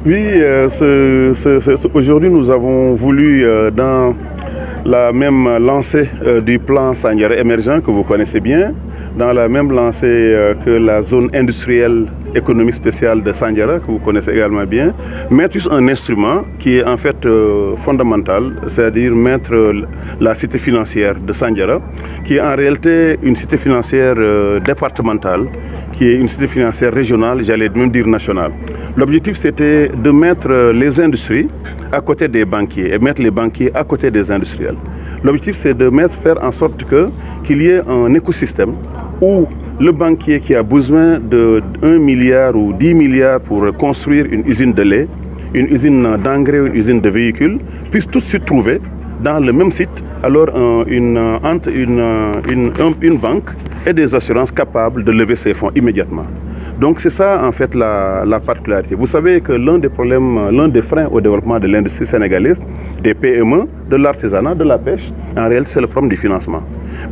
Oui, aujourd'hui nous avons voulu, dans la même lancée du plan Sandiara émergent que vous connaissez bien, dans la même lancée que la zone industrielle économique spéciale de Sandiara, que vous connaissez également bien, mettre juste un instrument qui est en fait fondamental, c'est-à-dire mettre la cité financière de Sandiara, qui est en réalité une cité financière départementale, qui est une cité financière régionale, j'allais même dire nationale. L'objectif, c'était de mettre les industries à côté des banquiers et mettre les banquiers à côté des industriels. L'objectif, c'est de faire en sorte qu'il y ait un écosystème où le banquier qui a besoin de 1 milliard ou 10 milliards pour construire une usine de lait, une usine d'engrais, une usine de véhicules, puisse tout de suite trouver dans le même site alors une banque et des assurances capables de lever ces fonds immédiatement. Donc c'est ça en fait la particularité. Vous savez que l'un des problèmes, l'un des freins au développement de l'industrie sénégalaise, des PME, de l'artisanat, de la pêche, en réalité c'est le problème du financement.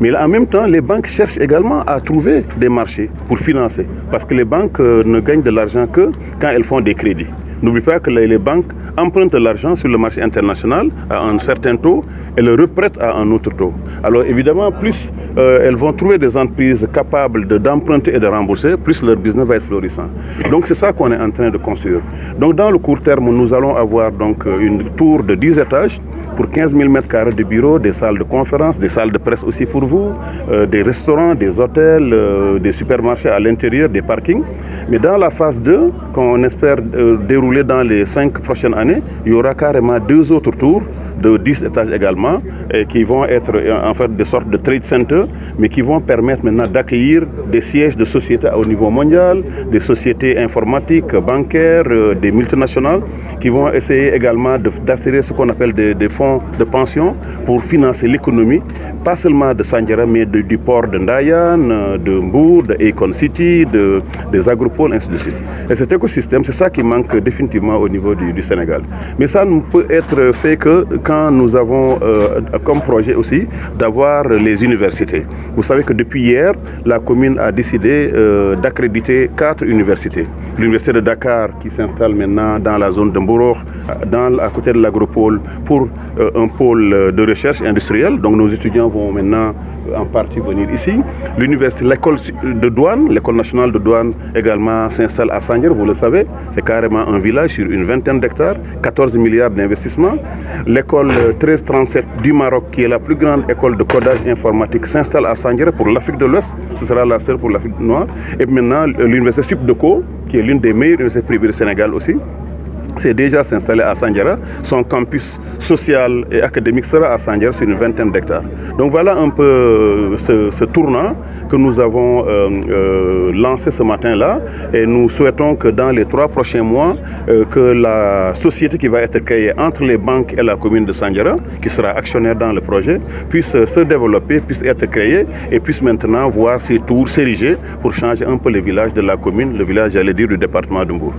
Mais en même temps, les banques cherchent également à trouver des marchés pour financer. Parce que les banques ne gagnent de l'argent que quand elles font des crédits. N'oubliez pas que les banques empruntent de l'argent sur le marché international à un certain taux et le reprêtent à un autre taux. Alors évidemment, plus elles vont trouver des entreprises capables d'emprunter et de rembourser, plus leur business va être florissant. Donc c'est ça qu'on est en train de construire. Donc dans le court terme, nous allons avoir donc une tour de 10 étages pour 15 000 m² de bureaux, des salles de conférence, des salles de presse aussi pour vous, des restaurants, des hôtels, des supermarchés à l'intérieur, des parkings. Mais dans la phase 2, qu'on espère dérouler dans les 5 prochaines années, il y aura carrément 2 autres tours de 10 étages également, et qui vont être en fait des sortes de trade centers, mais qui vont permettre maintenant d'accueillir des sièges de sociétés au niveau mondial, des sociétés informatiques, bancaires, des multinationales, qui vont essayer également d'assurer ce qu'on appelle des fonds de pension pour financer l'économie, pas seulement de Sandiara, mais du port de Ndayane, de Mbour, de Econ City, des agropoles, ainsi de suite. Et cet écosystème, c'est ça qui manque définitivement au niveau du Sénégal. Mais ça ne peut être fait que quand nous avons comme projet aussi d'avoir les universités. Vous savez que depuis hier, la commune a décidé d'accréditer 4 universités. L'université de Dakar qui s'installe maintenant dans la zone de Mboro, à côté de l'agropole, pour un pôle de recherche industrielle. Donc nos étudiants vont maintenant en partie venir ici. L'université, l'école de douane, l'école nationale de douane également s'installe à Sandiara, vous le savez. C'est carrément un village sur une vingtaine d'hectares, 14 milliards d'investissements. L'école 1337 du Maroc, qui est la plus grande école de codage informatique, s'installe à Sandiara pour l'Afrique de l'Ouest. Ce sera la seule pour l'Afrique noire. Et maintenant, l'université Supdeco, qui est l'une des meilleures universités privées du Sénégal aussi, c'est déjà s'installer à Sandiara. Son campus social et académique sera à Sandiara sur une vingtaine d'hectares. Donc voilà un peu ce tournant que nous avons lancé ce matin-là. Et nous souhaitons que dans les 3 prochains mois, que la société qui va être créée entre les banques et la commune de Sandiara, qui sera actionnaire dans le projet, puisse se développer, puisse être créée et puisse maintenant voir ses tours s'ériger pour changer un peu le village de la commune, le village, j'allais dire, du département de Mbour.